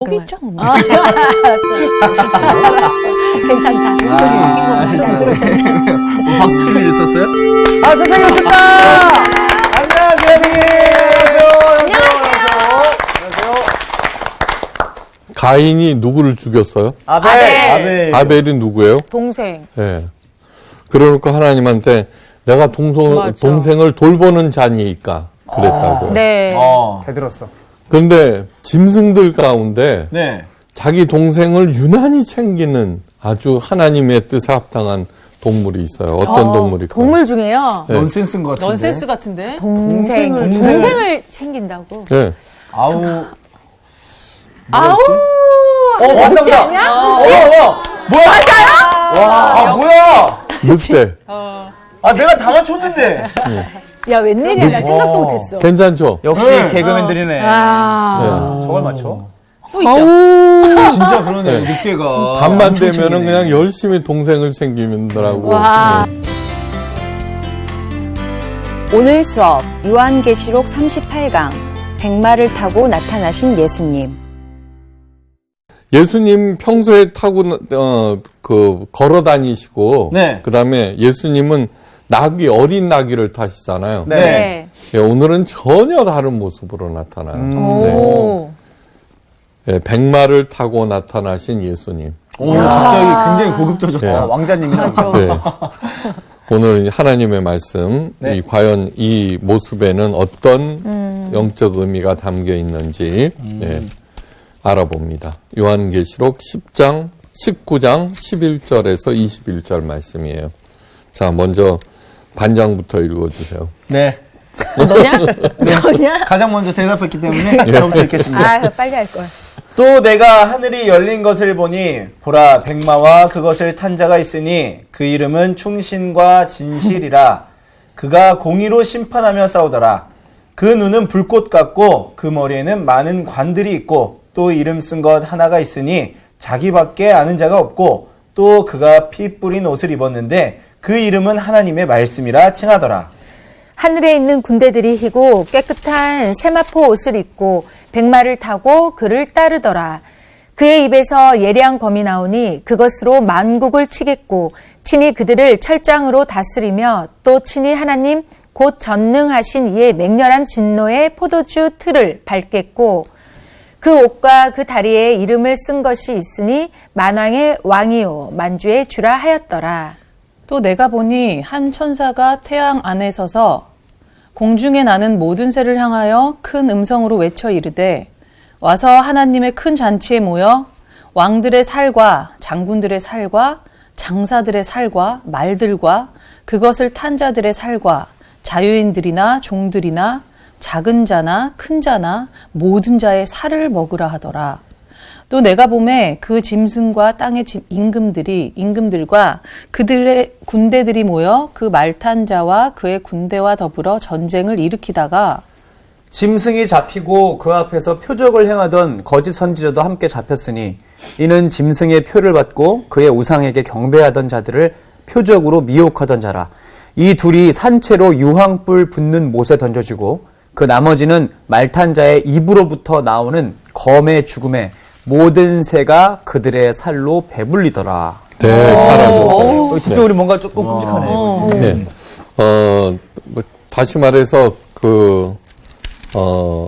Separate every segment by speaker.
Speaker 1: 여기 있죠.
Speaker 2: 괜찮다.
Speaker 3: 박수 칠 일 있었어요?
Speaker 4: 아, 선생님 오셨다! 안녕하세요, 선생님! 안녕하세요.
Speaker 5: 가인이 누구를 죽였어요?
Speaker 4: 아벨.
Speaker 5: 아벨이 누구예요?
Speaker 2: 동생.
Speaker 5: 예. 그러니까 하나님한테 내가 동생을 돌보는 자니까 그랬다고요.
Speaker 2: 네.
Speaker 4: 대들었어.
Speaker 5: 그런데 짐승들 가운데
Speaker 4: 네.
Speaker 5: 자기 동생을 유난히 챙기는 아주 하나님의 뜻에 합당한 동물이 있어요. 어떤 동물일까요?
Speaker 2: 동물 중에요.
Speaker 5: 네.
Speaker 4: 넌센스인 것 같은데.
Speaker 1: 넌센스 같은데?
Speaker 2: 동생을 챙긴다고.
Speaker 5: 네.
Speaker 4: 아우.
Speaker 2: 아우!
Speaker 4: 맞나 보다. 뭐야? 맞아요? 와, 뭐야?
Speaker 5: 늑대.
Speaker 4: 내가 다 맞췄는데.
Speaker 2: 야, 웬일이야. 나 생각도 못했어.
Speaker 5: 괜찮죠?
Speaker 4: 역시 개그맨들이네. 저걸 맞춰?
Speaker 1: 또 있죠.
Speaker 4: 진짜 그러네, 늑대가.
Speaker 5: 밤만 되면은 그냥 열심히 동생을 챙기더라고.
Speaker 2: 와.
Speaker 5: 네.
Speaker 6: 오늘 수업 요한계시록 38강 백마를 타고 나타나신 예수님.
Speaker 5: 예수님 평소에 타고 걸어 다니시고
Speaker 4: 네.
Speaker 5: 그다음에 예수님은 어린 나귀를 타시잖아요.
Speaker 4: 네.
Speaker 2: 네.
Speaker 5: 예, 오늘은 전혀 다른 모습으로 나타나요.
Speaker 2: 오.
Speaker 5: 네. 예, 백마를 타고 나타나신 예수님.
Speaker 4: 오, 갑자기 굉장히 고급져졌다.
Speaker 5: 네.
Speaker 4: 왕자님이랑.
Speaker 5: 네. 오늘 하나님의 말씀,
Speaker 4: 네.
Speaker 5: 과연 이 모습에는 어떤 영적 의미가 담겨 있는지 예, 알아봅니다. 요한계시록 10장, 19장 11절에서 21절 말씀이에요. 자, 먼저 반장부터 읽어주세요.
Speaker 4: 네.
Speaker 2: 너냐?
Speaker 4: 가장 먼저 대답했기 때문에 저부터 읽겠습니다.
Speaker 2: 아, 빨리 할 걸.
Speaker 4: 또 내가 하늘이 열린 것을 보니 보라 백마와 그것을 탄 자가 있으니 그 이름은 충신과 진실이라. 그가 공의로 심판하며 싸우더라. 그 눈은 불꽃 같고 그 머리에는 많은 관들이 있고 또 이름 쓴 것 하나가 있으니 자기밖에 아는 자가 없고 또 그가 피 뿌린 옷을 입었는데 그 이름은 하나님의 말씀이라 칭하더라.
Speaker 2: 하늘에 있는 군대들이 희고 깨끗한 세마포 옷을 입고 백마를 타고 그를 따르더라. 그의 입에서 예리한 검이 나오니 그것으로 만국을 치겠고 친히 그들을 철장으로 다스리며 또 친히 하나님 곧 전능하신 이의 맹렬한 진노의 포도주 틀을 밟겠고 그 옷과 그 다리에 이름을 쓴 것이 있으니 만왕의 왕이요 만주의 주라 하였더라.
Speaker 1: 또 내가 보니 한 천사가 태양 안에 서서 공중에 나는 모든 새를 향하여 큰 음성으로 외쳐 이르되 와서 하나님의 큰 잔치에 모여 왕들의 살과 장군들의 살과 장사들의 살과 말들과 그것을 탄 자들의 살과 자유인들이나 종들이나 작은 자나 큰 자나 모든 자의 살을 먹으라 하더라. 또 내가 보매 그 짐승과 땅의 임금들과 그들의 군대들이 모여 그 말탄 자와 그의 군대와 더불어 전쟁을 일으키다가
Speaker 7: 짐승이 잡히고 그 앞에서 표적을 행하던 거짓 선지자도 함께 잡혔으니 이는 짐승의 표를 받고 그의 우상에게 경배하던 자들을 표적으로 미혹하던 자라. 이 둘이 산채로 유황불 붙는 못에 던져지고 그 나머지는 말탄 자의 입으로부터 나오는 검의 죽음에 모든 새가 그들의 살로 배불리더라.
Speaker 5: 네, 잘하셨어요.
Speaker 4: 특별히 뭔가 조금 끔찍하네요.
Speaker 5: 네. 다시 말해서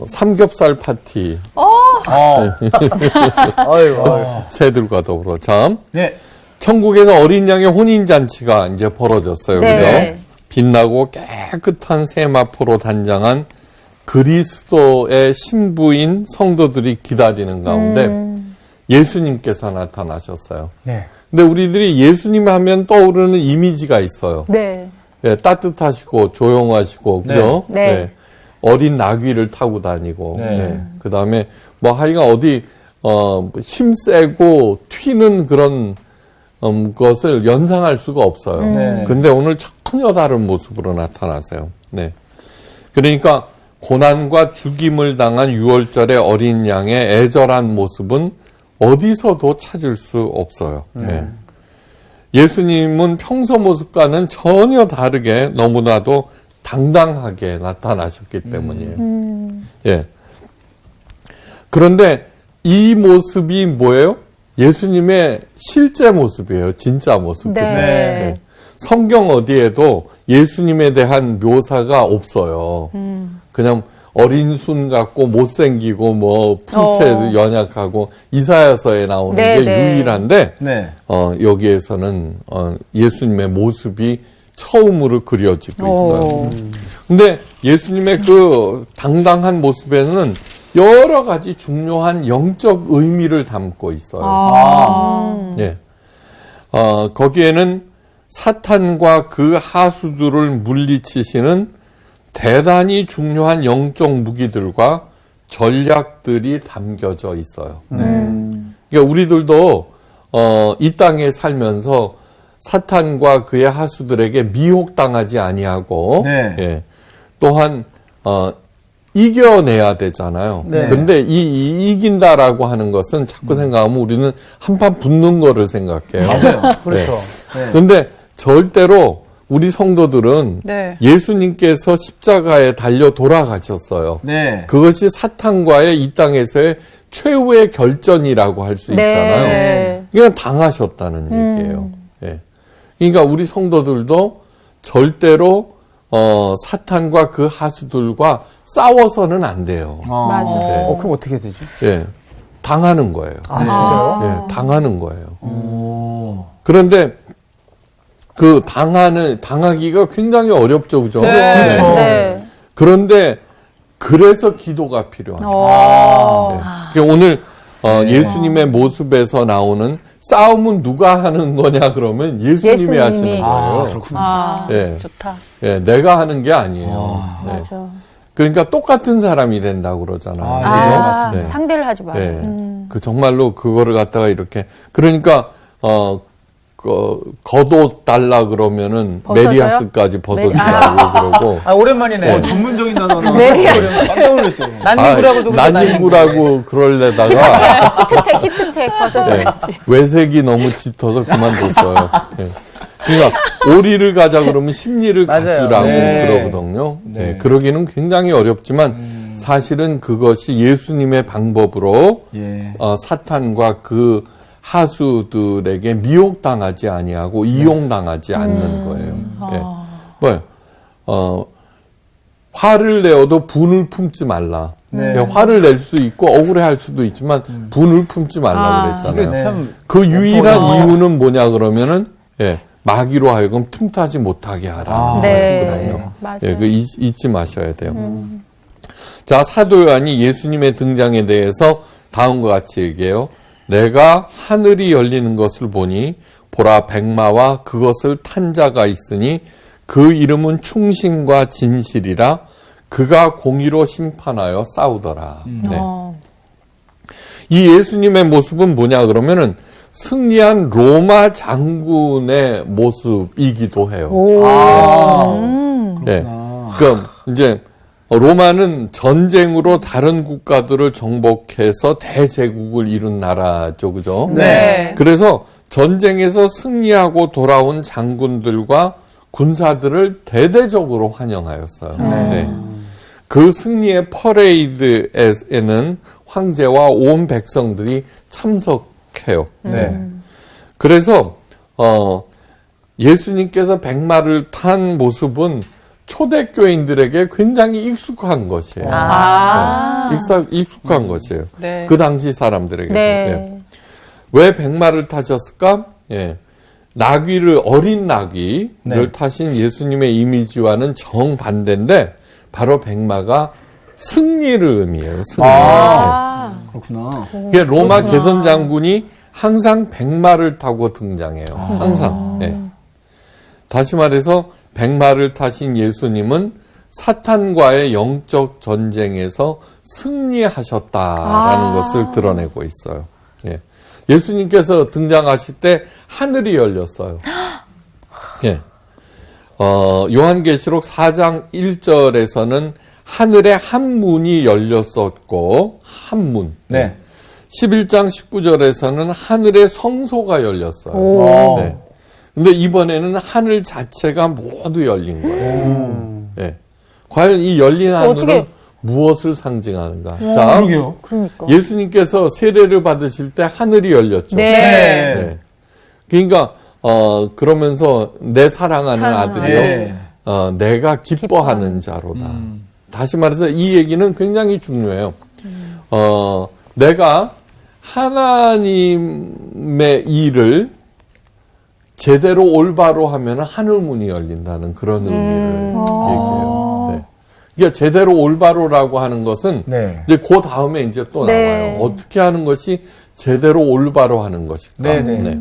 Speaker 5: 삼겹살 파티. 새들과 더불어. 참.
Speaker 4: 네.
Speaker 5: 천국에서 어린 양의 혼인잔치가 이제 벌어졌어요.
Speaker 2: 네.
Speaker 5: 그죠? 빛나고 깨끗한 세마포로 단장한 그리스도의 신부인 성도들이 기다리는 가운데 예수님께서 나타나셨어요.
Speaker 4: 네.
Speaker 5: 근데 우리들이 예수님 하면 떠오르는 이미지가 있어요.
Speaker 2: 네.
Speaker 5: 예, 따뜻하시고 조용하시고 그죠?
Speaker 2: 네. 네.
Speaker 5: 어린 나귀를 타고 다니고
Speaker 4: 네.
Speaker 5: 그다음에 뭐 하여간 어디 힘세고 튀는 그런 것을 연상할 수가 없어요.
Speaker 4: 네.
Speaker 5: 근데 오늘 전혀 다른 모습으로 나타나세요. 네. 그러니까 고난과 죽임을 당한 6월절의 어린 양의 애절한 모습은 어디서도 찾을 수 없어요. 네. 예수님은 평소 모습과는 전혀 다르게 너무나도 당당하게 나타나셨기 때문이에요. 예. 그런데 이 모습이 뭐예요? 예수님의 실제 모습이에요. 진짜 모습.
Speaker 2: 네.
Speaker 5: 그죠? 네. 성경 어디에도 예수님에 대한 묘사가 없어요. 그냥 어린 순 같고 못생기고 뭐 풍채도 연약하고 이사야서에 나오는
Speaker 2: 네,
Speaker 5: 게
Speaker 2: 네.
Speaker 5: 유일한데
Speaker 4: 네.
Speaker 5: 여기에서는 예수님의 모습이 처음으로 그려지고 있어요. 근데 예수님의 그 당당한 모습에는 여러 가지 중요한 영적 의미를 담고 있어요. 예. 거기에는 사탄과 그 하수들을 물리치시는 대단히 중요한 영적 무기들과 전략들이 담겨져 있어요. 그러니까 우리들도 이 땅에 살면서 사탄과 그의 하수들에게 미혹당하지 아니하고
Speaker 4: 네.
Speaker 5: 예, 또한 이겨내야 되잖아요.
Speaker 4: 네.
Speaker 5: 근데 이 이긴다라고 하는 것은 자꾸 생각하면 우리는 한판 붙는 거를 생각해요.
Speaker 4: 맞아요. 그렇죠. 네.
Speaker 5: 근데 절대로 우리 성도들은
Speaker 1: 네.
Speaker 5: 예수님께서 십자가에 달려 돌아가셨어요.
Speaker 4: 네.
Speaker 5: 그것이 사탄과의 이 땅에서의 최후의 결전이라고 할 수 있잖아요.
Speaker 2: 네.
Speaker 5: 그냥 당하셨다는 얘기예요. 예. 그러니까 우리 성도들도 절대로 사탄과 그 하수들과 싸워서는 안 돼요.
Speaker 2: 맞아.
Speaker 5: 네.
Speaker 7: 그럼 어떻게 되죠?
Speaker 5: 예. 당하는 거예요.
Speaker 4: 아, 진짜요?
Speaker 5: 예, 당하는 거예요. 그런데 그 당하기가 굉장히 어렵죠, 그죠?
Speaker 1: 네.
Speaker 4: 그렇죠.
Speaker 2: 네.
Speaker 5: 그런데 그래서 기도가 필요하죠. 네. 그러니까 오늘 예수님의 모습에서 나오는 싸움은 누가 하는 거냐 그러면 예수님이
Speaker 2: 예수님이.
Speaker 5: 하시는 거예요.
Speaker 4: 아, 그렇군요.
Speaker 1: 아,
Speaker 5: 예.
Speaker 1: 좋다.
Speaker 5: 예, 내가 하는 게 아니에요. 네.
Speaker 2: 맞아.
Speaker 5: 그러니까 똑같은 사람이 된다고 그러잖아요.
Speaker 4: 아,
Speaker 5: 그죠?
Speaker 2: 아,
Speaker 5: 네.
Speaker 2: 상대를 하지 마.
Speaker 5: 예. 그 정말로 그거를 갖다가 이렇게 그러니까 겉옷 달라 그러면은
Speaker 2: 벗어져요?
Speaker 5: 메리아스까지 벗어주라고 그러고
Speaker 7: 오랜만이네.
Speaker 4: 전문적인 단어나
Speaker 2: 메리아스.
Speaker 4: 깜짝 놀랐어요.
Speaker 7: 난닝구라고도 그러죠,
Speaker 5: 난닝구라고 그럴래다가
Speaker 2: 히트텍 벗어줘야지.
Speaker 5: 네, 외색이 너무 짙어서 그만뒀어요. 네. 그러니까 오리를 가자 그러면 심리를
Speaker 7: 맞아요.
Speaker 5: 가지라고
Speaker 4: 네.
Speaker 5: 그러거든요. 네. 그러기는 굉장히 어렵지만 사실은 그것이 예수님의 방법으로
Speaker 4: 예.
Speaker 5: 사탄과 그 하수들에게 미혹당하지 아니하고 이용당하지 않는 거예요. 예. 뭐요? 화를 내어도 분을 품지 말라.
Speaker 4: 네.
Speaker 5: 예, 화를 낼 수 있고 억울해할 수도 있지만 분을 품지 말라 그랬잖아요.
Speaker 4: 네.
Speaker 7: 참
Speaker 5: 그 유일한 이유는 뭐냐 그러면은 예, 마귀로 하여금 틈타지 못하게 하라는
Speaker 2: 네.
Speaker 5: 말씀이거든요.
Speaker 2: 맞아요.
Speaker 5: 예, 그 잊지 마셔야 돼요. 자, 사도 요한이 예수님의 등장에 대해서 다음과 같이 얘기해요. 내가 하늘이 열리는 것을 보니 보라 백마와 그것을 탄 자가 있으니 그 이름은 충신과 진실이라 그가 공의로 심판하여 싸우더라. 네. 이 예수님의 모습은 뭐냐 그러면은 승리한 로마 장군의 모습이기도 해요. 네. 그러니까 이제 로마는 전쟁으로 다른 국가들을 정복해서 대제국을 이룬 나라죠, 그죠?
Speaker 1: 네.
Speaker 5: 그래서 전쟁에서 승리하고 돌아온 장군들과 군사들을 대대적으로 환영하였어요. 네. 그 승리의 퍼레이드에는 황제와 온 백성들이 참석해요.
Speaker 4: 네.
Speaker 5: 그래서 예수님께서 백마를 탄 모습은 초대교인들에게 굉장히 익숙한 것이에요. 익숙한 것이에요.
Speaker 1: 네.
Speaker 5: 그 당시 사람들에게.
Speaker 2: 네.
Speaker 5: 예. 왜 백마를 타셨을까? 예. 나귀를 어린 나귀를
Speaker 4: 네.
Speaker 5: 타신 예수님의 이미지와는 정반대인데 바로 백마가 승리를 의미해요. 승리.
Speaker 4: 그렇구나.
Speaker 5: 예. 로마 개선 장군이 항상 백마를 타고 등장해요. 항상. 예. 다시 말해서 백마를 타신 예수님은 사탄과의 영적 전쟁에서 승리하셨다라는 것을 드러내고 있어요. 예. 예수님께서 등장하실 때 하늘이 열렸어요. 예. 요한계시록 4장 1절에서는 하늘에 한 문이 열렸었고, 한 문.
Speaker 4: 네.
Speaker 5: 11장 19절에서는 하늘의 성소가 열렸어요. 네. 근데 이번에는 하늘 자체가 모두 열린 거예요. 예. 과연 이 열린 하늘은
Speaker 2: 어떻게-
Speaker 5: 무엇을 상징하는가? 자,
Speaker 4: 그러게요.
Speaker 2: 그러니까.
Speaker 5: 예수님께서 세례를 받으실 때 하늘이 열렸죠.
Speaker 2: 네.
Speaker 5: 네. 그러니까 그러면서 내 사랑하는 아들이요,
Speaker 4: 네.
Speaker 5: 내가 기뻐하는 자로다. 다시 말해서 이 얘기는 굉장히 중요해요. 내가 하나님의 일을 제대로 올바로 하면 하늘 문이 열린다는 그런 의미를 얘기해요. 네. 그러니까 제대로 올바로라고 하는 것은
Speaker 4: 네.
Speaker 5: 이제 그 다음에 이제 또
Speaker 2: 네.
Speaker 5: 나와요. 어떻게 하는 것이 제대로 올바로 하는 것일까?
Speaker 4: 네.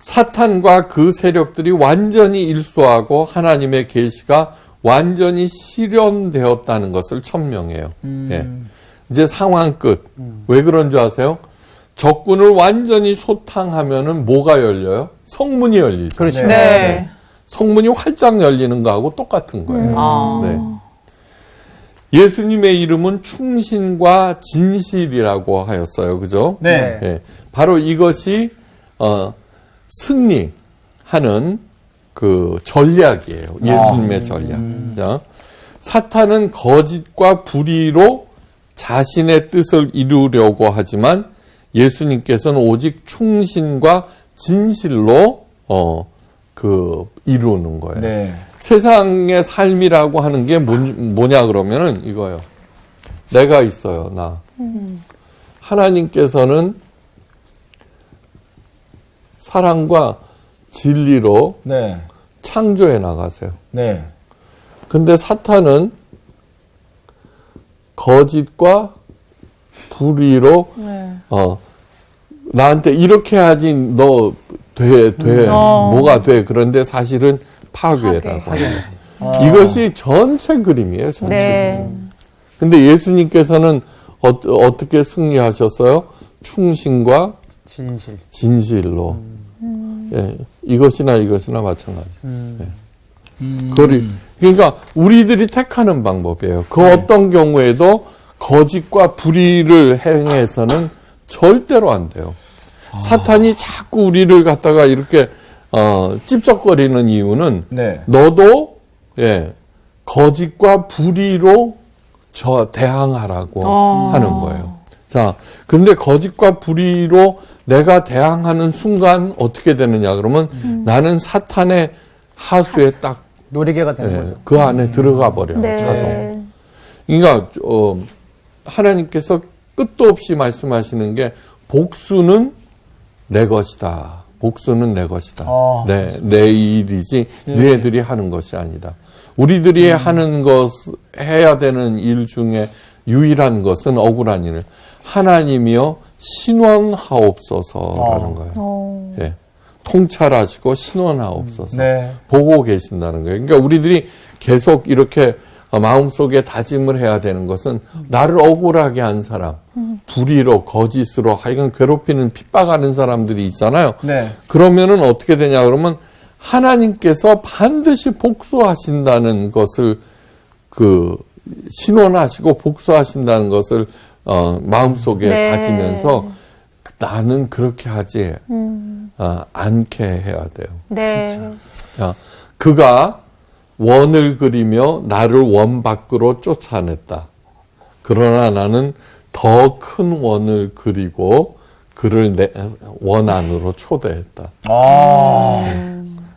Speaker 5: 사탄과 그 세력들이 완전히 일소하고 하나님의 계시가 완전히 실현되었다는 것을 천명해요. 예. 이제 상황 끝. 왜 그런 줄 아세요? 적군을 완전히 소탕하면은 뭐가 열려요? 성문이 열리죠.
Speaker 7: 그렇죠.
Speaker 1: 네.
Speaker 5: 성문이 활짝 열리는 거하고 똑같은 거예요.
Speaker 1: 아.
Speaker 5: 네. 예수님의 이름은 충신과 진실이라고 하였어요. 그죠?
Speaker 4: 네.
Speaker 5: 예. 바로 이것이 승리하는 그 전략이에요. 예수님의 전략. 자, 사탄은 거짓과 불의로 자신의 뜻을 이루려고 하지만 예수님께서는 오직 충신과 진실로 이루는 거예요.
Speaker 4: 네.
Speaker 5: 세상의 삶이라고 하는 게 뭐냐 그러면은 이거예요. 내가 있어요, 나. 하나님께서는 사랑과 진리로
Speaker 4: 네.
Speaker 5: 창조해 나가세요.
Speaker 4: 네.
Speaker 5: 근데 사탄은 거짓과 불의로 나한테 이렇게 하지 너 돼 뭐가 돼. 그런데 사실은 파괴라고 해요. 이것이 전체 그림이에요. 전체
Speaker 2: 네.
Speaker 5: 그림. 근데 예수님께서는 어떻게 승리하셨어요? 충신과 진실로. 예, 이것이나 마찬가지. 그러니까 우리들이 택하는 방법이에요. 그 어떤 경우에도 거짓과 불의를 행해서는 절대로 안 돼요. 사탄이 자꾸 우리를 갖다가 이렇게 찝쩍거리는 이유는
Speaker 4: 네.
Speaker 5: 너도 거짓과 불의로 대항하라고 하는 거예요. 자, 근데 거짓과 불의로 내가 대항하는 순간 어떻게 되느냐 그러면 나는 사탄의 하수에 딱
Speaker 7: 놀이개가 되는 거죠.
Speaker 5: 그 안에 들어가 버려요.
Speaker 2: 네.
Speaker 5: 자동. 그러니까 하나님께서 끝도 없이 말씀하시는 게 복수는 내 것이다. 복수는 내 것이다. 내 일이지 너희들이 하는 것이 아니다. 우리들이 하는 해야 되는 일 중에 유일한 것은 억울한 일을 하나님이여 신원하옵소서라는 거예요. 예. 통찰하시고 신원하옵소서.
Speaker 4: 네.
Speaker 5: 보고 계신다는 거예요. 그러니까 우리들이 계속 이렇게 마음속에 다짐을 해야 되는 것은 나를 억울하게 한 사람, 불의로 거짓으로 하여간 괴롭히는 핍박하는 사람들이 있잖아요.
Speaker 4: 네.
Speaker 5: 그러면은 어떻게 되냐 그러면 하나님께서 반드시 복수하신다는 것을 신원하시고 복수하신다는 것을 마음속에
Speaker 2: 네.
Speaker 5: 다지면서 나는 그렇게 하지 않게 해야 돼요.
Speaker 2: 네.
Speaker 5: 자, 그가 원을 그리며 나를 원 밖으로 쫓아냈다. 그러나 나는 더 큰 원을 그리고 그를 원 안으로 초대했다.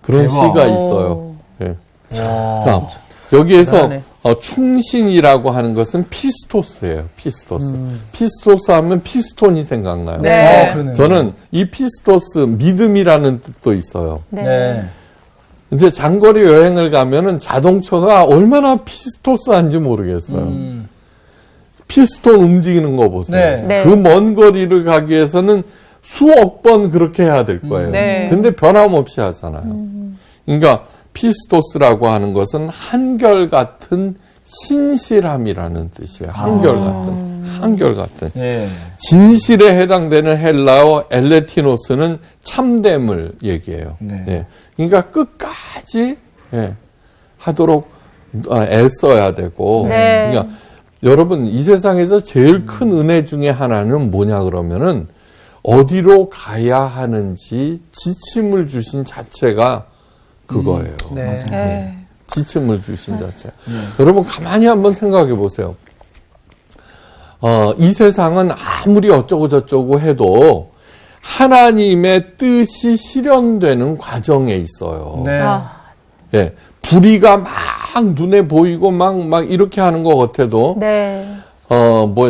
Speaker 5: 그런
Speaker 4: 대박.
Speaker 5: 시가 있어요. 예. 자, 여기에서
Speaker 7: 대단하네.
Speaker 5: 충신이라고 하는 것은 피스토스예요. 피스토스. 피스토스 하면 피스톤이 생각나요.
Speaker 1: 네.
Speaker 4: 그러네요.
Speaker 5: 저는 이 피스토스 믿음이라는 뜻도 있어요.
Speaker 2: 네.
Speaker 4: 네.
Speaker 5: 이제 장거리 여행을 가면은 자동차가 얼마나 피스토스한지 모르겠어요. 피스톤 움직이는 거 보세요.
Speaker 4: 네.
Speaker 2: 네.
Speaker 5: 그 먼 거리를 가기 위해서는 수억 번 그렇게 해야 될 거예요.
Speaker 1: 네.
Speaker 5: 근데 변함없이 하잖아요. 그러니까 피스토스라고 하는 것은 한결같은 신실함이라는 뜻이에요. 한결같은.
Speaker 4: 예.
Speaker 5: 진실에 해당되는 헬라어 엘레티노스는 참됨을 얘기해요.
Speaker 4: 네.
Speaker 5: 예. 그러니까 끝까지 하도록 애써야 되고.
Speaker 2: 네.
Speaker 5: 그러니까 여러분 이 세상에서 제일 큰 은혜 중에 하나는 뭐냐 그러면은 어디로 가야 하는지 지침을 주신 자체가 그거예요.
Speaker 7: 네.
Speaker 1: 네.
Speaker 5: 지침을 주신 자체. 여러분 가만히 한번 생각해 보세요. 이 세상은 아무리 어쩌고 저쩌고 해도 하나님의 뜻이 실현되는 과정에 있어요.
Speaker 7: 네.
Speaker 5: 예, 불의가 막 눈에 보이고 막 이렇게 하는 것 같아도
Speaker 2: 네.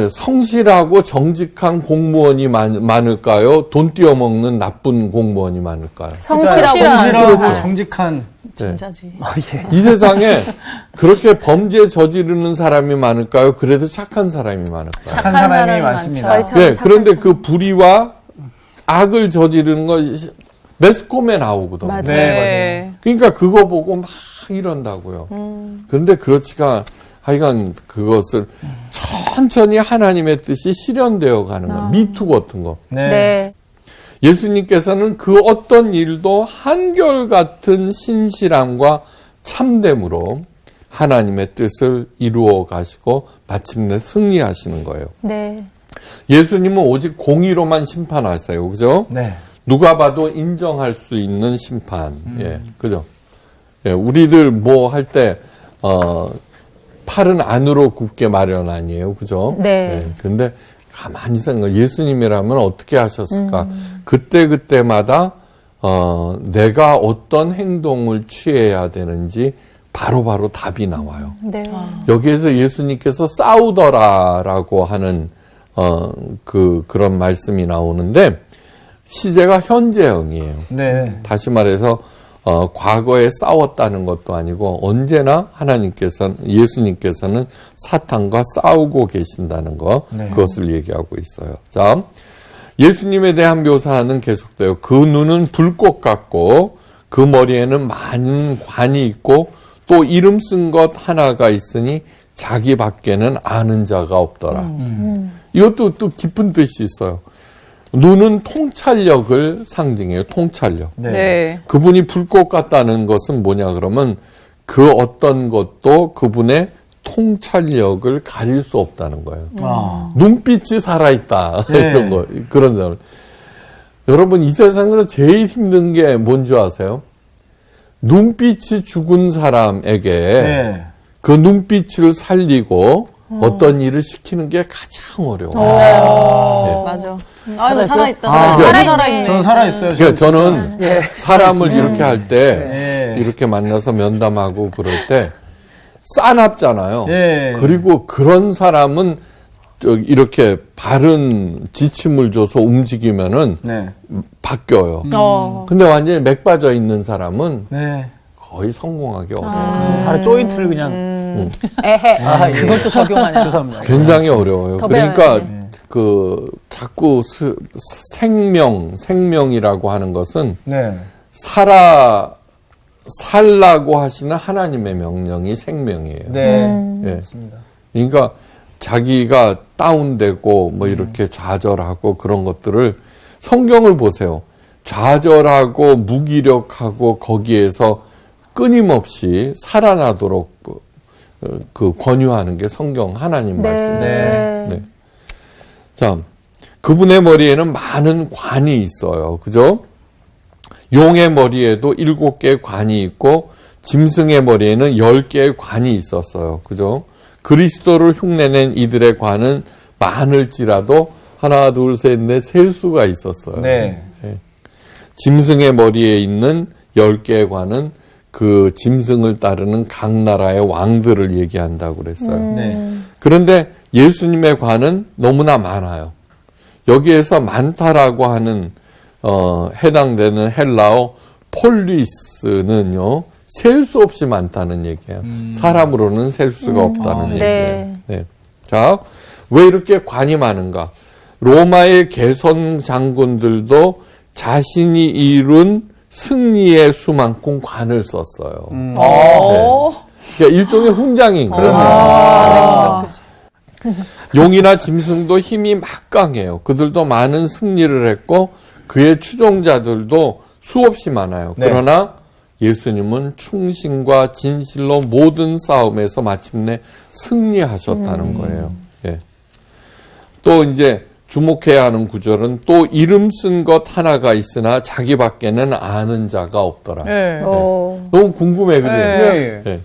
Speaker 5: 성실하고 정직한 공무원이 많을까요? 돈 띄어먹는 나쁜 공무원이 많을까요?
Speaker 7: 성실하고 정직한.
Speaker 1: 진짜지.
Speaker 5: 이 세상에 그렇게 범죄 저지르는 사람이 많을까요? 그래도 착한 사람이 많을까요?
Speaker 7: 착한 사람이 많습니다.
Speaker 5: 네, 그런데 그 불의와 악을 저지르는 거 매스컴에 나오거든요.
Speaker 2: 맞아요.
Speaker 7: 네,
Speaker 5: 그러니까 그거 보고 막 이런다고요. 그런데 그렇지가 하여간 그것을 천천히 하나님의 뜻이 실현되어 가는 거. 미투 같은 거.
Speaker 2: 네.
Speaker 5: 예수님께서는 그 어떤 일도 한결같은 신실함과 참됨으로 하나님의 뜻을 이루어 가시고 마침내 승리하시는 거예요.
Speaker 2: 네.
Speaker 5: 예수님은 오직 공의로만 심판하세요. 그죠?
Speaker 7: 네.
Speaker 5: 누가 봐도 인정할 수 있는 심판. 예, 그죠? 예, 우리들 뭐 할 때, 팔은 안으로 굽게 마련 아니에요. 그죠?
Speaker 2: 네.
Speaker 5: 예, 근데 가만히 생각해. 예수님이라면 어떻게 하셨을까? 그때마다, 내가 어떤 행동을 취해야 되는지 바로바로 답이 나와요.
Speaker 2: 네.
Speaker 5: 여기에서 예수님께서 싸우더라라고 하는, 그런 말씀이 나오는데, 시제가 현재형이에요.
Speaker 7: 네.
Speaker 5: 다시 말해서 과거에 싸웠다는 것도 아니고 언제나 예수님께서는 사탄과 싸우고 계신다는 거
Speaker 7: 네.
Speaker 5: 그것을 얘기하고 있어요. 자, 예수님에 대한 묘사는 계속돼요. 그 눈은 불꽃 같고 그 머리에는 많은 관이 있고 또 이름 쓴 것 하나가 있으니 자기 밖에는 아는 자가 없더라. 이것도 또 깊은 뜻이 있어요. 눈은 통찰력을 상징해요. 통찰력.
Speaker 7: 네.
Speaker 1: 네.
Speaker 5: 그분이 불꽃 같다는 것은 뭐냐 그러면 그 어떤 것도 그분의 통찰력을 가릴 수 없다는 거예요. 눈빛이 살아있다.
Speaker 7: 네.
Speaker 5: 이런 거. 그런 사람. 여러분 이 세상에서 제일 힘든 게 뭔지 아세요? 눈빛이 죽은 사람에게
Speaker 7: 네.
Speaker 5: 그 눈빛을 살리고 어떤 일을 시키는 게 가장 어려워요.
Speaker 1: 맞아요. 맞아. 아유, 살아있다. 살아있네.
Speaker 7: 저는 살아있어요.
Speaker 5: 그러니까 저는 사람을 이렇게 할 때
Speaker 7: 예.
Speaker 5: 이렇게 만나서 면담하고 그럴 때 싸납잖아요.
Speaker 7: 예.
Speaker 5: 그리고 그런 사람은 이렇게 바른 지침을 줘서 움직이면은
Speaker 7: 네.
Speaker 5: 바뀌어요.
Speaker 2: 어.
Speaker 5: 근데 완전히 맥 빠져 있는 사람은
Speaker 7: 네.
Speaker 5: 거의 성공하기 어려워요.
Speaker 7: 하루 조인트를 그냥.
Speaker 2: 에헤.
Speaker 7: 아, 예.
Speaker 1: 그걸 또 적용하냐.
Speaker 7: 죄송합니다.
Speaker 5: 굉장히 어려워요.
Speaker 2: 더
Speaker 5: 그러니까 자꾸 생명이라고 하는 것은
Speaker 7: 네.
Speaker 5: 살라고 하시는 하나님의 명령이 생명이에요.
Speaker 7: 네.
Speaker 5: 예.
Speaker 7: 맞습니다.
Speaker 5: 그러니까 자기가 다운되고 뭐 이렇게 좌절하고 그런 것들을 성경을 보세요. 좌절하고 무기력하고 거기에서 끊임없이 살아나도록 그 권유하는 게 성경 하나님 말씀이죠.
Speaker 2: 네.
Speaker 5: 네. 자, 그분의 머리에는 많은 관이 있어요. 그죠? 용의 머리에도 7개의 관이 있고 짐승의 머리에는 10개의 관이 있었어요. 그죠? 그리스도를 흉내낸 이들의 관은 많을지라도 하나, 둘, 셋, 넷 셀 수가 있었어요.
Speaker 7: 네.
Speaker 5: 짐승의 머리에 있는 10개의 관은 그 짐승을 따르는 각 나라의 왕들을 얘기한다고 그랬어요.
Speaker 7: 네.
Speaker 5: 그런데 예수님의 관은 너무나 많아요. 여기에서 많다라고 하는 해당되는 헬라어 폴리스는요. 셀 수 없이 많다는 얘기예요. 사람으로는 셀 수가 없다는 얘기예요.
Speaker 2: 네.
Speaker 5: 네. 자, 왜 이렇게 관이 많은가? 로마의 개선 장군들도 자신이 이룬 승리의 수만큼 관을 썼어요.
Speaker 1: 어.
Speaker 5: 그러니까 일종의 훈장인 거예요.
Speaker 1: 아,
Speaker 5: 용이나 짐승도 힘이 막강해요. 그들도 많은 승리를 했고 그의 추종자들도 수없이 많아요.
Speaker 7: 네.
Speaker 5: 그러나 예수님은 충신과 진실로 모든 싸움에서 마침내 승리하셨다는 거예요. 예. 또 이제 주목해야 하는 구절은 또 이름 쓴 것 하나가 있으나 자기 밖에는 아는 자가 없더라.
Speaker 1: 네.
Speaker 2: 어.
Speaker 5: 너무 궁금해, 그지?
Speaker 1: 네.
Speaker 7: 예.
Speaker 5: 예.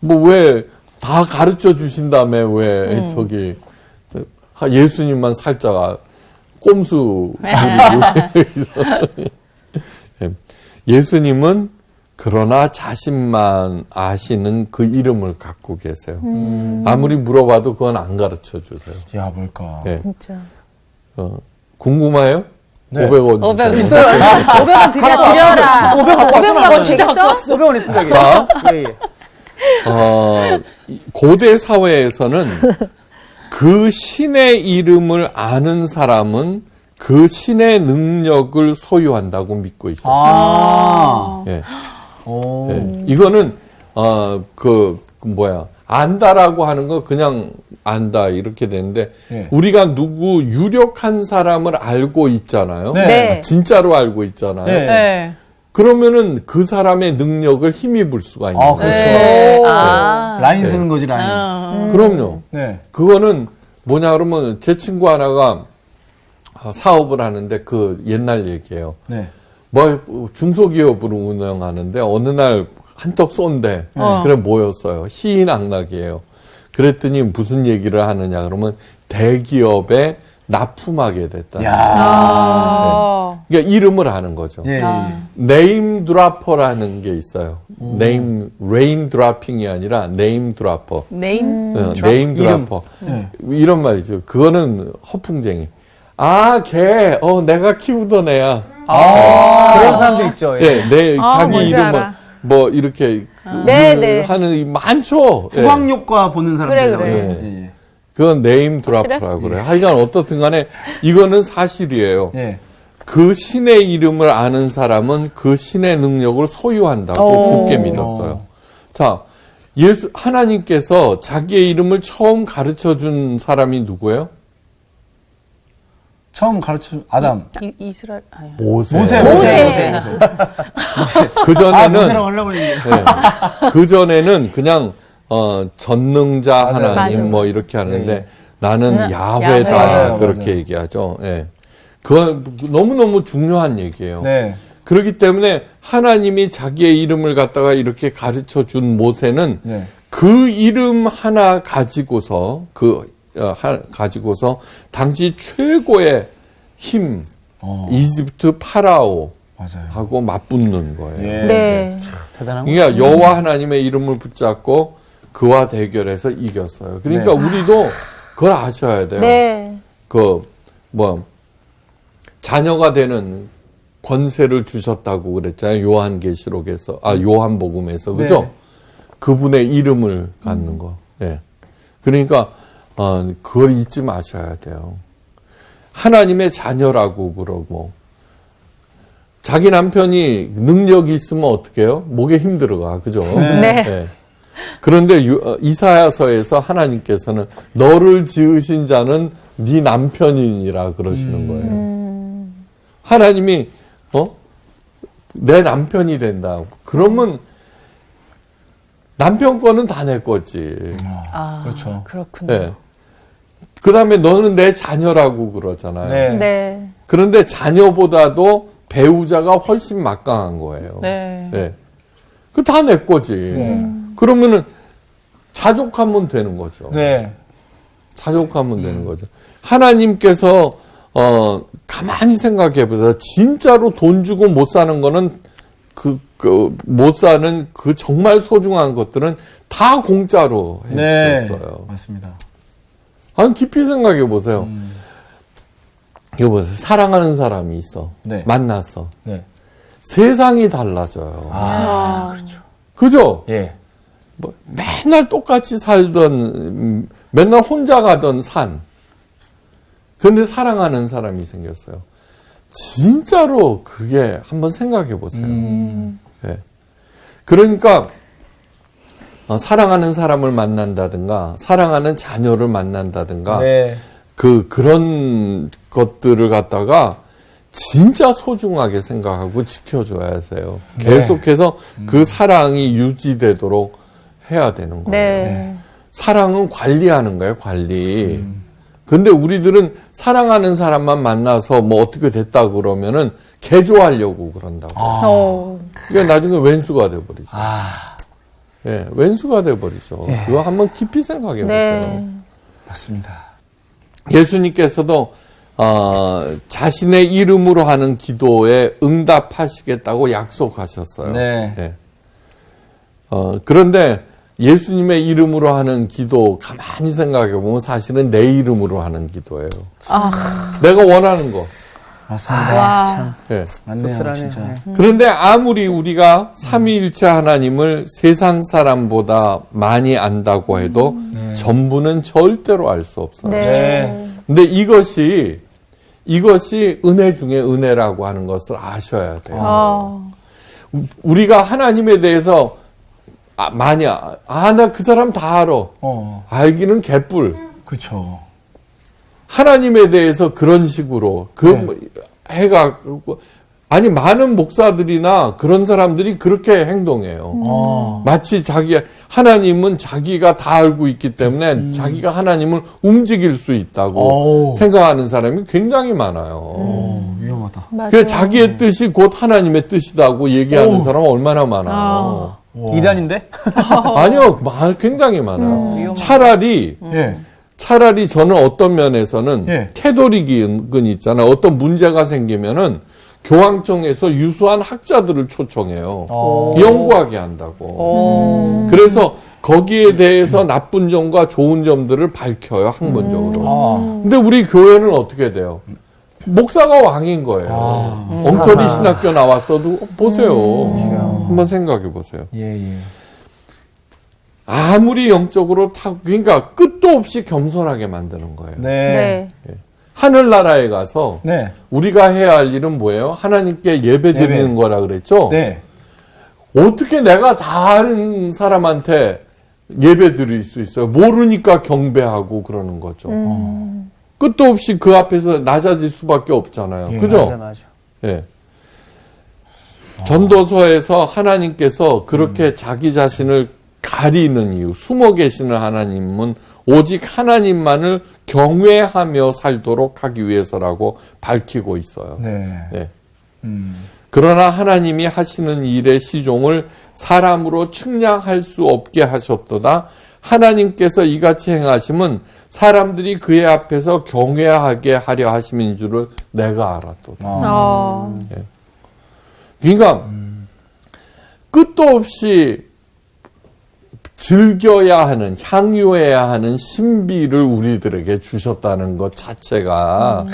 Speaker 5: 뭐 왜 다 가르쳐 주신다며 왜 저기 예수님만 살짝 꼼수 부리고 예수님은 그러나 자신만 아시는 그 이름을 갖고 계세요. 아무리 물어봐도 그건 안 가르쳐 주세요.
Speaker 4: 야, 뭘까?
Speaker 5: 예.
Speaker 2: 진짜.
Speaker 5: 궁금해요?
Speaker 4: 네.
Speaker 5: 500원
Speaker 1: 500원.
Speaker 5: 주세요.
Speaker 1: 500원
Speaker 2: 드려라.
Speaker 7: 500원
Speaker 2: 진짜 갖고 왔어.
Speaker 7: 500원 있습니다. 여기.
Speaker 5: 자.
Speaker 7: 예, 예.
Speaker 5: 고대 사회에서는 그 신의 이름을 아는 사람은 그 신의 능력을 소유한다고 믿고 있었어요.
Speaker 7: 아.
Speaker 5: 예.
Speaker 7: 오.
Speaker 5: 예. 이거는 안다라고 하는 거 그냥 안다 이렇게 되는데
Speaker 4: 네.
Speaker 5: 우리가 누구 유력한 사람을 알고 있잖아요.
Speaker 4: 네.
Speaker 2: 네.
Speaker 5: 진짜로 알고 있잖아요.
Speaker 4: 네.
Speaker 1: 네.
Speaker 5: 그러면은 그 사람의 능력을 힘입을 수가 있는
Speaker 4: 아,
Speaker 5: 거예요.
Speaker 4: 그렇죠.
Speaker 1: 네.
Speaker 4: 라인 쓰는 거지, 라인.
Speaker 5: 그럼요.
Speaker 4: 네.
Speaker 5: 그거는 뭐냐 그러면 제 친구 하나가 사업을 하는데 그 옛날 얘기예요.
Speaker 4: 네.
Speaker 5: 뭐 중소기업으로 운영하는데 어느 날 한턱 쏜대. 그래 모였어요. 희인악락이에요. 그랬더니 무슨 얘기를 하느냐 그러면 대기업에 납품하게 됐다.
Speaker 4: 야.
Speaker 5: 그러니까 이름을 아는 거죠.
Speaker 4: 예, 예.
Speaker 5: 네임 드라퍼라는 게 있어요. 네임 레인 드라핑이 아니라 네임 드라퍼.
Speaker 1: 네임.
Speaker 5: 네임 드라퍼. 이런 말이죠. 그거는 허풍쟁이. 아, 걔, 내가 키우던 애야.
Speaker 7: 그런 사람도 있죠. 예.
Speaker 5: 네, 자기
Speaker 2: 뭔지
Speaker 5: 이름을
Speaker 2: 알아.
Speaker 5: 뭐 이렇게
Speaker 2: 네, 네.
Speaker 5: 하는 이 많죠. 예.
Speaker 4: 후광효과 보는 사람들.
Speaker 2: 그래.
Speaker 5: 예. 그건 네임 드라퍼라고 그래요. 하여간 어떻든 간에 이거는 사실이에요.
Speaker 4: 예.
Speaker 5: 그 신의 이름을 아는 사람은 그 신의 능력을 소유한다고 굳게 믿었어요. 자, 하나님께서 자기의 이름을 처음 가르쳐 준 사람이 누구예요?
Speaker 4: 처음 가르쳐 아담.
Speaker 1: 이스라엘. 아니.
Speaker 5: 모세.
Speaker 4: 모세.
Speaker 5: 그전에는
Speaker 4: 모세라고 하려고 했는데.
Speaker 5: 그전에는 그냥 전능자 하나님
Speaker 2: 맞아.
Speaker 5: 뭐 이렇게 하는데
Speaker 4: 예.
Speaker 5: 나는 야훼다
Speaker 4: 야훼.
Speaker 5: 그렇게
Speaker 4: 맞아요.
Speaker 5: 얘기하죠. 예. 그건 너무너무 중요한 얘기예요.
Speaker 4: 네.
Speaker 5: 그렇기 때문에 하나님이 자기의 이름을 갖다가 이렇게 가르쳐 준 모세는
Speaker 4: 네.
Speaker 5: 그 이름 하나 가지고서 가지고서 당시 최고의 힘 이집트 파라오하고
Speaker 4: 맞아요.
Speaker 5: 맞붙는 거예요.
Speaker 4: 예.
Speaker 2: 네.
Speaker 7: 대단한 거.
Speaker 5: 그러니까 여호와 하나님의 이름을 붙잡고 그와 대결해서 이겼어요. 그러니까
Speaker 4: 네.
Speaker 5: 우리도 그걸 아셔야 돼요.
Speaker 2: 네.
Speaker 5: 자녀가 되는 권세를 주셨다고 그랬잖아요. 요한복음에서 그죠?
Speaker 4: 네.
Speaker 5: 그분의 이름을 갖는 거. 예. 그러니까 그걸 잊지 마셔야 돼요. 하나님의 자녀라고 그러고 자기 남편이 능력이 있으면 어떻게 해요? 목에 힘 들어가. 그죠?
Speaker 2: 네.
Speaker 5: 예. 그런데 이사야서에서 하나님께서는 너를 지으신 자는 네 남편이니라 그러시는 거예요. 하나님이 내 남편이 된다. 그러면 남편 거는 다 내 거지.
Speaker 4: 그렇죠.
Speaker 1: 그렇군요.
Speaker 5: 예. 그다음에 너는 내 자녀라고 그러잖아요.
Speaker 4: 네.
Speaker 2: 네.
Speaker 5: 그런데 자녀보다도 배우자가 훨씬 막강한 거예요.
Speaker 1: 네.
Speaker 5: 예. 그 다 내 거지.
Speaker 4: 네.
Speaker 5: 그러면은 자족하면 되는 거죠.
Speaker 4: 네.
Speaker 5: 자족하면 되는 거죠. 하나님께서 가만히 생각해 보세요. 진짜로 돈 주고 못 사는 거는 못 사는 그 정말 소중한 것들은 다 공짜로
Speaker 4: 네.
Speaker 5: 해주셨어요.
Speaker 4: 맞습니다.
Speaker 5: 한 깊이 생각해 보세요. 이거 보세요. 사랑하는 사람이 있어.
Speaker 4: 네.
Speaker 5: 만났어.
Speaker 4: 네.
Speaker 5: 세상이 달라져요.
Speaker 4: 그렇죠.
Speaker 5: 그죠?
Speaker 4: 예.
Speaker 5: 뭐 맨날 똑같이 살던 맨날 혼자 가던 산. 그런데 사랑하는 사람이 생겼어요. 진짜로 그게 한번 생각해 보세요. 예. 그러니까 사랑하는 사람을 만난다든가 사랑하는 자녀를 만난다든가
Speaker 4: 네.
Speaker 5: 그런 것들을 갖다가 진짜 소중하게 생각하고 지켜줘야 해요.
Speaker 4: 네.
Speaker 5: 계속해서 그 사랑이 유지되도록 해야 되는 거예요.
Speaker 2: 네.
Speaker 5: 사랑은 관리하는 거예요, 관리. 근데 우리들은 사랑하는 사람만 만나서 뭐 어떻게 됐다 그러면은 개조하려고 그런다고.
Speaker 2: 어.
Speaker 5: 그러니까 나중에 왼수가 돼버리죠. 예, 왼수가 돼버리죠. 그거 한번 깊이 생각해 보세요.
Speaker 2: 네.
Speaker 4: 맞습니다.
Speaker 5: 예수님께서도 자신의 이름으로 하는 기도에 응답하시겠다고 약속하셨어요.
Speaker 4: 네.
Speaker 5: 예. 그런데 예수님의 이름으로 하는 기도 가만히 생각해 보면 사실은 내 이름으로 하는 기도예요. 내가 원하는 거.
Speaker 4: 맞습니다.
Speaker 2: 와.
Speaker 5: 예.
Speaker 4: 맞네요, 진짜.
Speaker 5: 그런데 아무리 우리가 삼위일체 하나님을 세상 사람보다 많이 안다고 해도 전부는 절대로 알 수 없어요.
Speaker 2: 네.
Speaker 5: 근데 이것이 은혜 중에 은혜라고 하는 것을 아셔야 돼요. 우리가 하나님에 대해서 나 그 사람 다 알아. 알기는 개뿔.
Speaker 4: 그쵸.
Speaker 5: 하나님에 대해서 그런 식으로 아니 많은 목사들이나 그런 사람들이 그렇게 행동해요. 마치 하나님은 자기가 다 알고 있기 때문에 자기가 하나님을 움직일 수 있다고 생각하는 사람이 굉장히 많아요.
Speaker 4: 위험하다.
Speaker 5: 그래서 자기의 뜻이 곧 하나님의 뜻이라고 얘기하는 사람은 얼마나 많아요.
Speaker 7: 이단인데?
Speaker 5: 아니요, 굉장히 많아요. 차라리 저는 어떤 면에서는 캐도릭은 있잖아요. 어떤 문제가 생기면은 교황청에서 유수한 학자들을 초청해요. 연구하게 한다고. 그래서 거기에 대해서 나쁜 점과 좋은 점들을 밝혀요, 학문적으로. 근데 우리 교회는 어떻게 돼요? 목사가 왕인 거예요. 엉터리 신학교 나왔어도 보세요. 한번 생각해 보세요. 아무리 영적으로 그러니까 끝도 없이 겸손하게 만드는 거예요.
Speaker 2: 네.
Speaker 5: 하늘나라에 가서
Speaker 4: 네.
Speaker 5: 우리가 해야 할 일은 뭐예요? 하나님께 예배 드리는 거라 그랬죠?
Speaker 4: 네.
Speaker 5: 어떻게 내가 다 아는 사람한테 예배 드릴 수 있어요? 모르니까 경배하고 그러는 거죠. 끝도 없이 그 앞에서 낮아질 수밖에 없잖아요. 그죠?
Speaker 7: 맞아.
Speaker 5: 예. 전도서에서 하나님께서 그렇게 자기 자신을 가리는 이유, 숨어 계시는 하나님은 오직 하나님만을 경외하며 살도록 하기 위해서라고 밝히고 있어요.
Speaker 4: 네.
Speaker 5: 예. 그러나 하나님이 하시는 일의 시종을 사람으로 측량할 수 없게 하셨도다. 하나님께서 이같이 행하심은 사람들이 그의 앞에서 경외하게 하려 하심인 줄을 내가 알았도다. 그러니까 끝도 없이 즐겨야 하는, 향유해야 하는 신비를 우리들에게 주셨다는 것 자체가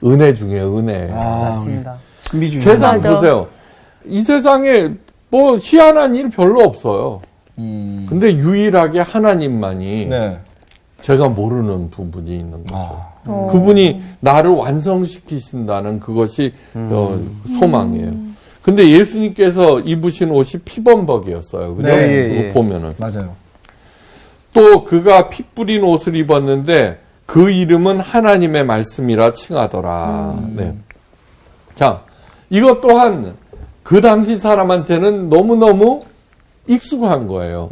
Speaker 5: 은혜 중에 은혜예요.
Speaker 7: 맞습니다.
Speaker 5: 세상
Speaker 2: 맞아.
Speaker 5: 보세요. 이 세상에 뭐 희한한 일 별로 없어요. 근데 유일하게 하나님만이
Speaker 4: 네.
Speaker 5: 제가 모르는 부분이 있는 거죠. 그분이 나를 완성시키신다는 그것이 소망이에요. 근데 예수님께서 입으신 옷이 피범벅이었어요. 그죠?
Speaker 4: 네,
Speaker 5: 그거 보면은.
Speaker 4: 맞아요.
Speaker 5: 또 그가 피 뿌린 옷을 입었는데 그 이름은 하나님의 말씀이라 칭하더라. 네. 자, 이것 또한 그 당시 사람한테는 너무너무 익숙한 거예요.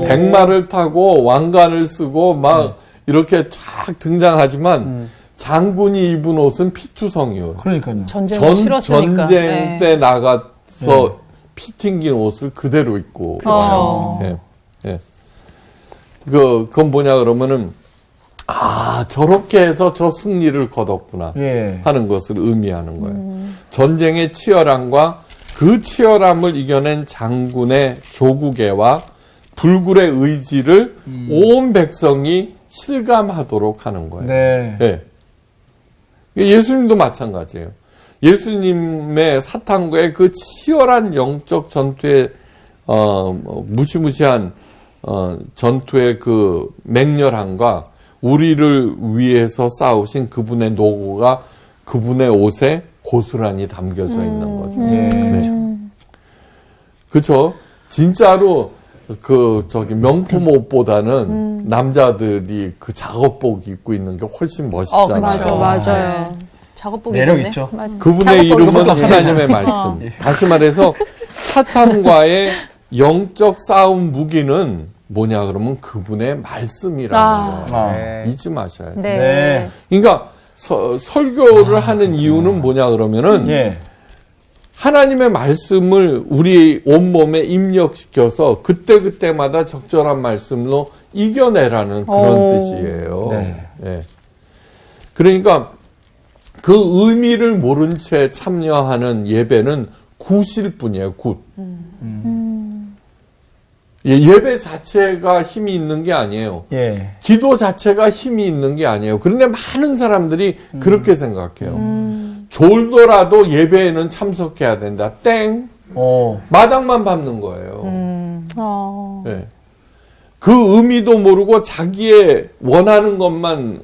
Speaker 5: 백마를 타고 왕관을 쓰고 막 이렇게 쫙 등장하지만 장군이 입은 옷은 피투성이에요.
Speaker 4: 그러니까요.
Speaker 1: 전쟁을 치렀으니까.
Speaker 5: 전쟁
Speaker 1: 네.
Speaker 5: 때 나가서 피 튕긴 옷을 그대로 입고.
Speaker 1: 그렇죠.
Speaker 5: 예. 예. 그건 뭐냐 그러면은 저렇게 해서 저 승리를 거뒀구나 하는 것을 의미하는 거예요. 전쟁의 치열함과 그 치열함을 이겨낸 장군의 조국애와 불굴의 의지를 온 백성이 실감하도록 하는 거예요.
Speaker 4: 네.
Speaker 5: 예. 예수님도 마찬가지예요. 예수님의 사탄과의 그 치열한 영적 전투의 무시무시한 전투의 그 맹렬함과 우리를 위해서 싸우신 그분의 노고가 그분의 옷에 고스란히 담겨져 있는 거죠. 네. 그렇죠. 진짜로 명품 옷보다는 남자들이 그 작업복 입고 있는 게 훨씬 멋있잖아요.
Speaker 2: 맞아요.
Speaker 1: 작업복이
Speaker 4: 매력
Speaker 1: 있네.
Speaker 4: 있죠.
Speaker 5: 그분의 이름은
Speaker 4: 작업복이
Speaker 5: 하나님의 말씀. 다시 말해서 사탄과의 영적 싸움 무기는 뭐냐 그러면 그분의 말씀이라는 거예요. 잊지 마셔야 돼요.
Speaker 2: 네.
Speaker 5: 그러니까 설교를 하는 이유는 뭐냐 그러면은 하나님의 말씀을 우리 온몸에 입력시켜서 그때그때마다 적절한 말씀으로 이겨내라는 그런 뜻이에요.
Speaker 7: 네.
Speaker 5: 예. 그러니까 그 의미를 모른 채 참여하는 예배는 굿일 뿐이에요. 굿. 예배 자체가 힘이 있는 게 아니에요.
Speaker 7: 예.
Speaker 5: 기도 자체가 힘이 있는 게 아니에요. 그런데 많은 사람들이 그렇게 생각해요. 졸더라도 예배에는 참석해야 된다. 땡. 마당만 밟는 거예요. 네. 그 의미도 모르고 자기의 원하는 것만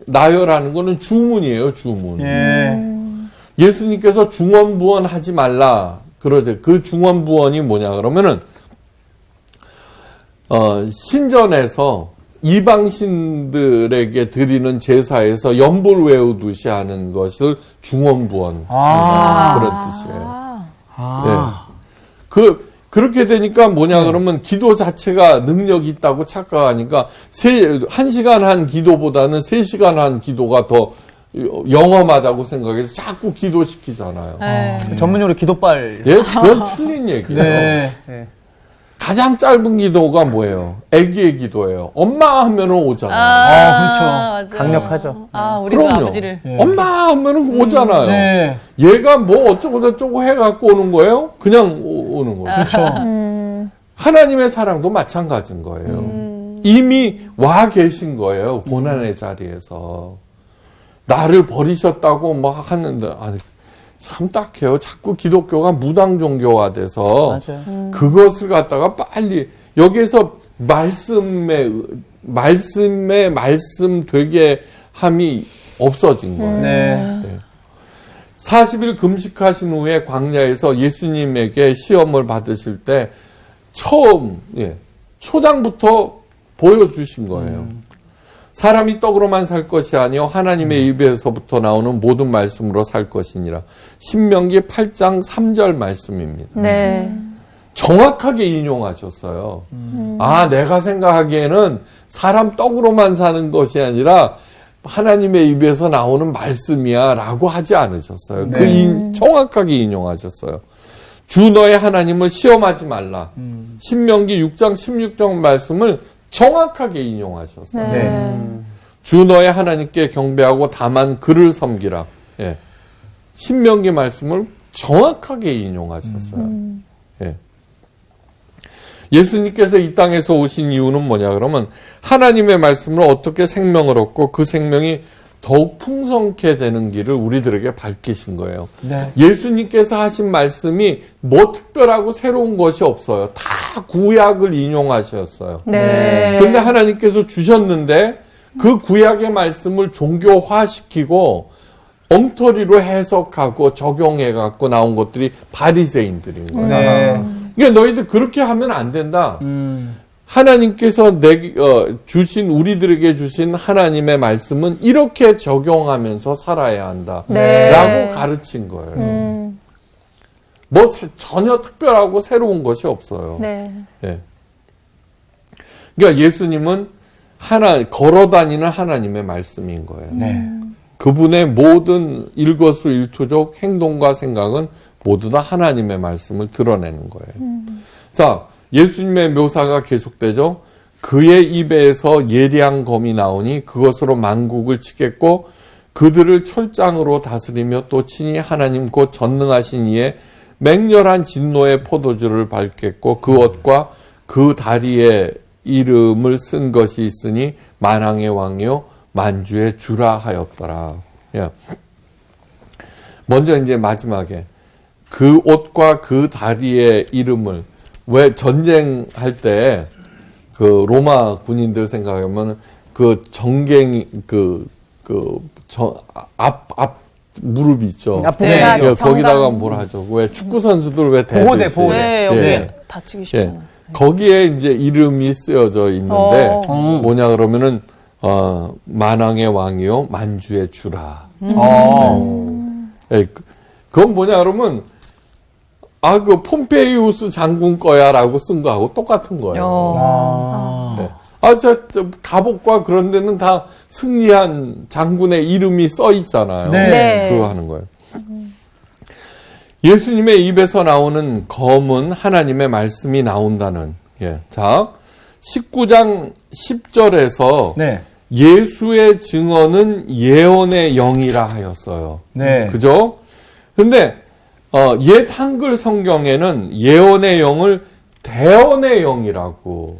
Speaker 5: 나열하는 거는 주문이에요. 주문.
Speaker 7: 예.
Speaker 5: 예수님께서 중언부언 하지 말라 그러죠. 그 중언부언이 뭐냐 그러면은 신전에서 이방신들에게 드리는 제사에서 연불 외우듯이 하는 것을 중언부언 그런 뜻이에요. 네. 그렇게 되니까 뭐냐 그러면 기도 자체가 능력이 있다고 착각하니까 1시간 한 기도보다는 3시간 한 기도가 더 영험하다고 생각해서 자꾸 기도시키잖아요.
Speaker 7: 전문용어로 기도빨.
Speaker 5: 예, 그건 틀린 얘기예요.
Speaker 7: 네. 네.
Speaker 5: 가장 짧은 기도가 뭐예요? 아기의 기도예요. 엄마 하면은 오잖아요.
Speaker 7: 그렇죠.
Speaker 1: 맞아요.
Speaker 7: 강력하죠.
Speaker 1: 우리도
Speaker 5: 그럼요.
Speaker 1: 아버지를.
Speaker 5: 엄마 하면은 오잖아요.
Speaker 7: 네.
Speaker 5: 얘가 뭐 어쩌고저쩌고 해갖고 오는 거예요? 그냥 오는 거예요.
Speaker 7: 그렇죠.
Speaker 5: 하나님의 사랑도 마찬가지인 거예요. 이미 와 계신 거예요. 고난의 자리에서. 나를 버리셨다고 막 하는데, 참 딱해요. 자꾸 기독교가 무당 종교화 돼서
Speaker 7: 맞아요.
Speaker 5: 그것을 갖다가 빨리 여기에서 말씀에 말씀 되게 함이 없어진 거예요.
Speaker 7: 네.
Speaker 5: 40일 금식하신 후에 광야에서 예수님에게 시험을 받으실 때 처음 초장부터 보여주신 거예요. 사람이 떡으로만 살 것이 아니요 하나님의 입에서부터 나오는 모든 말씀으로 살 것이니라. 신명기 8장 3절 말씀입니다.
Speaker 2: 네.
Speaker 5: 정확하게 인용하셨어요. 내가 생각하기에는 사람 떡으로만 사는 것이 아니라 하나님의 입에서 나오는 말씀이야 라고 하지 않으셨어요. 정확하게 인용하셨어요. 주 너의 하나님을 시험하지 말라. 신명기 6장 16절 말씀을 정확하게 인용하셨어요.
Speaker 7: 네.
Speaker 5: 주 너의 하나님께 경배하고 다만 그를 섬기라. 예. 신명기 말씀을 정확하게 인용하셨어요. 예. 예수님께서 이 땅에서 오신 이유는 뭐냐 그러면 하나님의 말씀으로 어떻게 생명을 얻고 그 생명이 더욱 풍성케 되는 길을 우리들에게 밝히신 거예요.
Speaker 7: 네.
Speaker 5: 예수님께서 하신 말씀이 뭐 특별하고 새로운 것이 없어요. 다 구약을 인용하셨어요.
Speaker 2: 네.
Speaker 5: 근데 하나님께서 주셨는데 그 구약의 말씀을 종교화시키고 엉터리로 해석하고 적용해갖고 나온 것들이 바리새인들인 거예요.
Speaker 7: 네.
Speaker 5: 그러니까 너희들 그렇게 하면 안 된다. 하나님께서 우리들에게 주신 하나님의 말씀은 이렇게 적용하면서 살아야 한다.
Speaker 2: 네.
Speaker 5: 라고 가르친 거예요. 뭐 전혀 특별하고 새로운 것이 없어요.
Speaker 2: 네.
Speaker 5: 예. 그러니까 예수님은 걸어다니는 하나님의 말씀인 거예요.
Speaker 7: 네.
Speaker 5: 그분의 모든 일거수일투족 행동과 생각은 모두 다 하나님의 말씀을 드러내는 거예요. 자, 예수님의 묘사가 계속되죠. 그의 입에서 예리한 검이 나오니 그것으로 만국을 치겠고 그들을 철장으로 다스리며 또 친히 하나님 곧 전능하신 이의 맹렬한 진노의 포도주를 밟겠고 그 옷과 그 다리에 이름을 쓴 것이 있으니 만왕의 왕이요 만주의 주라 하였더라. 먼저 이제 마지막에 그 옷과 그 다리의 이름을 왜 전쟁할 때 그 로마 군인들 생각하면 그 정갱 앞 무릎이 있죠.
Speaker 7: 네.
Speaker 5: 예, 거기다가 뭘 하죠. 왜 축구 선수들 왜
Speaker 7: 보호대,
Speaker 5: 대듯이.
Speaker 7: 보호대.
Speaker 1: 네, 여기
Speaker 5: 예.
Speaker 1: 다치기
Speaker 5: 예.
Speaker 1: 쉽잖아요.
Speaker 5: 거기에 이제 이름이 쓰여져 있는데 뭐냐 그러면은 만왕의 왕이요 만주의 주라. 예, 그건 뭐냐 그러면 그 폼페이우스 장군 거야라고 쓴 거하고 똑같은 거예요. 네. 저 갑옷과 그런 데는 다 승리한 장군의 이름이 써 있잖아요.
Speaker 7: 네.
Speaker 2: 네.
Speaker 5: 그거 하는 거예요. 예수님의 입에서 나오는 검은 하나님의 말씀이 나온다는. 자, 19장 10절에서
Speaker 7: 네.
Speaker 5: 예수의 증언은 예언의 영이라 하였어요.
Speaker 7: 네.
Speaker 5: 그죠? 근데 옛 한글 성경에는 예언의 영을 대언의 영이라고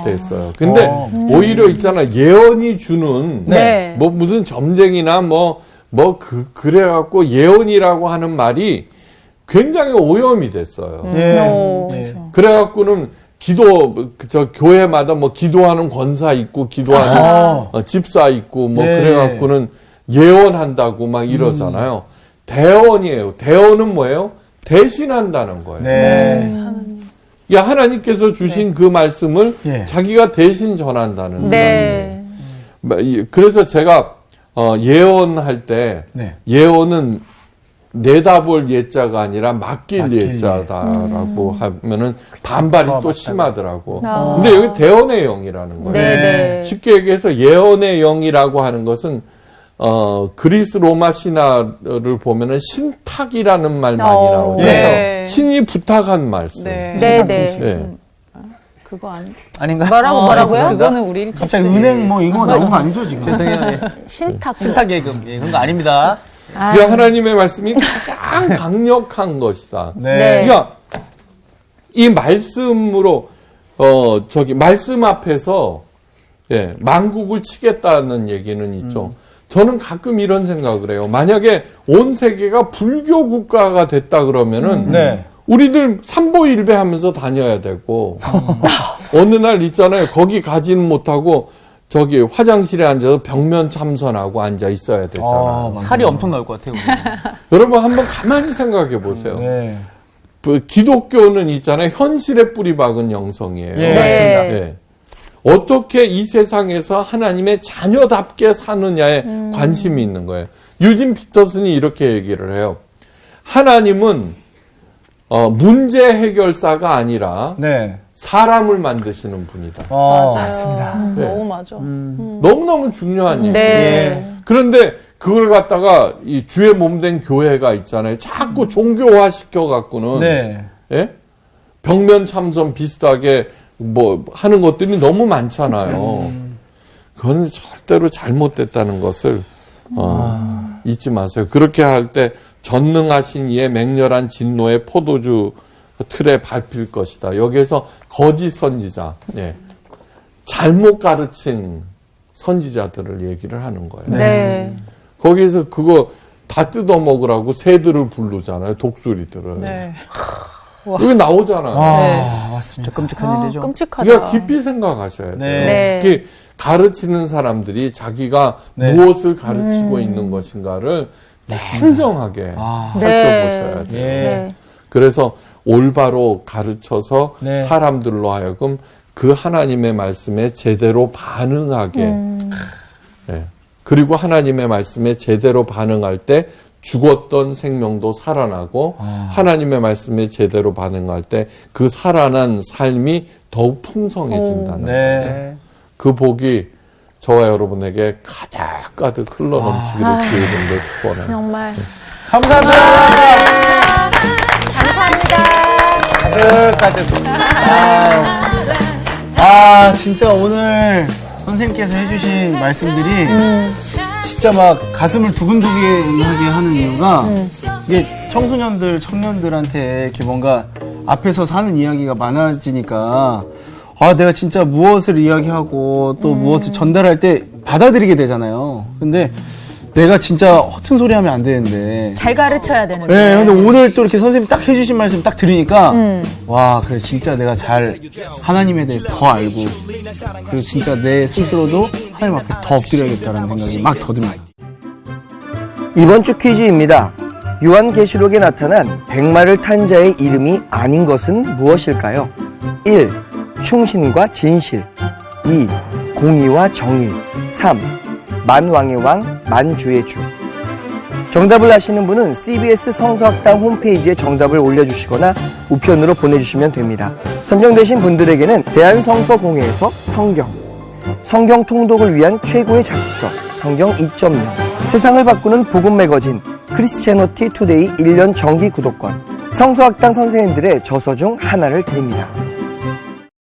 Speaker 5: 됐어요. 근데 오히려 있잖아, 예언이 주는
Speaker 2: 네.
Speaker 5: 뭐 무슨 점쟁이나 그래갖고 예언이라고 하는 말이 굉장히 오염이 됐어요.
Speaker 7: 예.
Speaker 5: 그래갖고는 교회마다 뭐 기도하는 권사 있고 기도하는 집사 있고 뭐
Speaker 7: 네.
Speaker 5: 그래갖고는 예언한다고 막 이러잖아요. 대언이에요. 대언은 뭐예요? 대신한다는 거예요.
Speaker 7: 네.
Speaker 5: 야, 하나님께서 주신 그 말씀을
Speaker 7: 예.
Speaker 5: 자기가 대신 전한다는
Speaker 2: 네.
Speaker 5: 거예요. 그래서 제가 예언할 때
Speaker 7: 네.
Speaker 5: 예언은 내다볼 예자가 아니라 맡길
Speaker 7: 맡길
Speaker 5: 예자다라고 하면은 반발이 또
Speaker 7: 맞다고.
Speaker 5: 심하더라고. 근데 여기 대언의 영이라는 거예요.
Speaker 2: 네.
Speaker 5: 쉽게 얘기해서 예언의 영이라고 하는 것은 그리스 로마 신화를 보면은 신탁이라는 말 많이 나오죠.
Speaker 1: 네.
Speaker 5: 신이 부탁한 말씀.
Speaker 1: 네.
Speaker 2: 네, 네.
Speaker 5: 예.
Speaker 1: 그거
Speaker 7: 아닌가요?
Speaker 2: 뭐라고요?
Speaker 1: 그거는 우리 일제
Speaker 3: 갑자기
Speaker 1: 시대.
Speaker 3: 은행 뭐 이거 나온 거 아니죠 지금?
Speaker 7: 죄송해요. 예.
Speaker 2: 신탁.
Speaker 7: 신탁 예금. 예, 그런 거 아닙니다.
Speaker 5: 그 하나님의 말씀이 가장 강력한 것이다.
Speaker 7: 네.
Speaker 5: 그러니까 이 말씀으로 말씀 앞에서 만국을 치겠다는 얘기는 있죠. 저는 가끔 이런 생각을 해요. 만약에 온 세계가 불교 국가가 됐다 그러면은
Speaker 7: 네.
Speaker 5: 우리들 삼보일배 하면서 다녀야 되고 어느 날 있잖아요. 거기 가지는 못하고 저기 화장실에 앉아서 벽면 참선하고 앉아 있어야 되잖아요.
Speaker 7: 살이 엄청 나올 것 같아요.
Speaker 5: 여러분 한번 가만히 생각해 보세요.
Speaker 7: 네.
Speaker 5: 그 기독교는 있잖아요. 현실에 뿌리 박은 영성이에요.
Speaker 7: 예,
Speaker 2: 네.
Speaker 7: 맞습니다.
Speaker 5: 예. 어떻게 이 세상에서 하나님의 자녀답게 사느냐에 관심이 있는 거예요. 유진 피터슨이 이렇게 얘기를 해요. 하나님은 문제 해결사가 아니라
Speaker 7: 네.
Speaker 5: 사람을 만드시는 분이다.
Speaker 7: 맞습니다.
Speaker 1: 너무 맞아.
Speaker 5: 너무너무 중요한 얘기예요.
Speaker 2: 네.
Speaker 5: 그런데 그걸 갖다가 이 주의 몸된 교회가 있잖아요. 자꾸 종교화 시켜갖고는
Speaker 7: 네.
Speaker 5: 예? 벽면 참선 비슷하게 뭐 하는 것들이 너무 많잖아요. 그건 절대로 잘못됐다는 것을 잊지 마세요. 그렇게 할 때 전능하신 이의 맹렬한 진노의 포도주 틀에 밟힐 것이다. 여기에서 거짓 선지자, 잘못 가르친 선지자들을 얘기를 하는 거예요.
Speaker 2: 네.
Speaker 5: 거기에서 그거 다 뜯어먹으라고 새들을 부르잖아요. 독수리들을.
Speaker 1: 네.
Speaker 5: 여기 나오잖아요.
Speaker 7: 맞습니다. 끔찍한 일이죠.
Speaker 2: 끔찍하다.
Speaker 5: 이거 깊이 생각하셔야 돼요.
Speaker 2: 네.
Speaker 5: 특히 가르치는 사람들이 자기가
Speaker 7: 네.
Speaker 5: 무엇을 가르치고 있는 것인가를 냉정하게 살펴보셔야 돼요.
Speaker 7: 예.
Speaker 2: 네.
Speaker 5: 그래서 올바로 가르쳐서
Speaker 7: 네.
Speaker 5: 사람들로 하여금 그 하나님의 말씀에 제대로 반응하게 그리고 하나님의 말씀에 제대로 반응할 때 죽었던 생명도 살아나고 하나님의 말씀에 제대로 반응할 때 그 살아난 삶이 더욱 풍성해진다는 거예요.
Speaker 7: 네.
Speaker 5: 그 복이 저와 여러분에게 가득가득 흘러넘치기를 주의 이름으로 축원해요.
Speaker 2: 정말.
Speaker 7: 감사합니다.
Speaker 3: 가득. 진짜 오늘 선생님께서 해주신 말씀들이 진짜 막 가슴을 두근두근하게 하는 이유가 이게 청소년들, 청년들한테 이렇게 뭔가 앞에서 사는 이야기가 많아지니까 내가 진짜 무엇을 이야기하고 또 무엇을 전달할 때 받아들이게 되잖아요. 근데 내가 진짜 허튼 소리 하면 안 되는데.
Speaker 2: 잘 가르쳐야 되는데.
Speaker 3: 네, 근데 오늘 또 이렇게 선생님이 딱 해주신 말씀 딱 들으니까, 와, 그래, 진짜 내가 잘 하나님에 대해서 더 알고, 그리고 진짜 내 스스로도 하나님 앞에 더 엎드려야겠다라는 생각이 막 더 듭니다.
Speaker 8: 이번 주 퀴즈입니다. 요한계시록에 나타난 백마를 탄 자의 이름이 아닌 것은 무엇일까요? 1. 충신과 진실 2. 공의와 정의 3. 만왕의 왕, 만주의 주. 정답을 아시는 분은 CBS 성서학당 홈페이지에 정답을 올려주시거나 우편으로 보내주시면 됩니다. 선정되신 분들에게는 대한성서공회에서 성경 통독을 위한 최고의 작습서 성경 2.0, 세상을 바꾸는 복음 매거진 크리스채노티 투데이 1년 정기 구독권, 성서학당 선생님들의 저서 중 하나를 드립니다.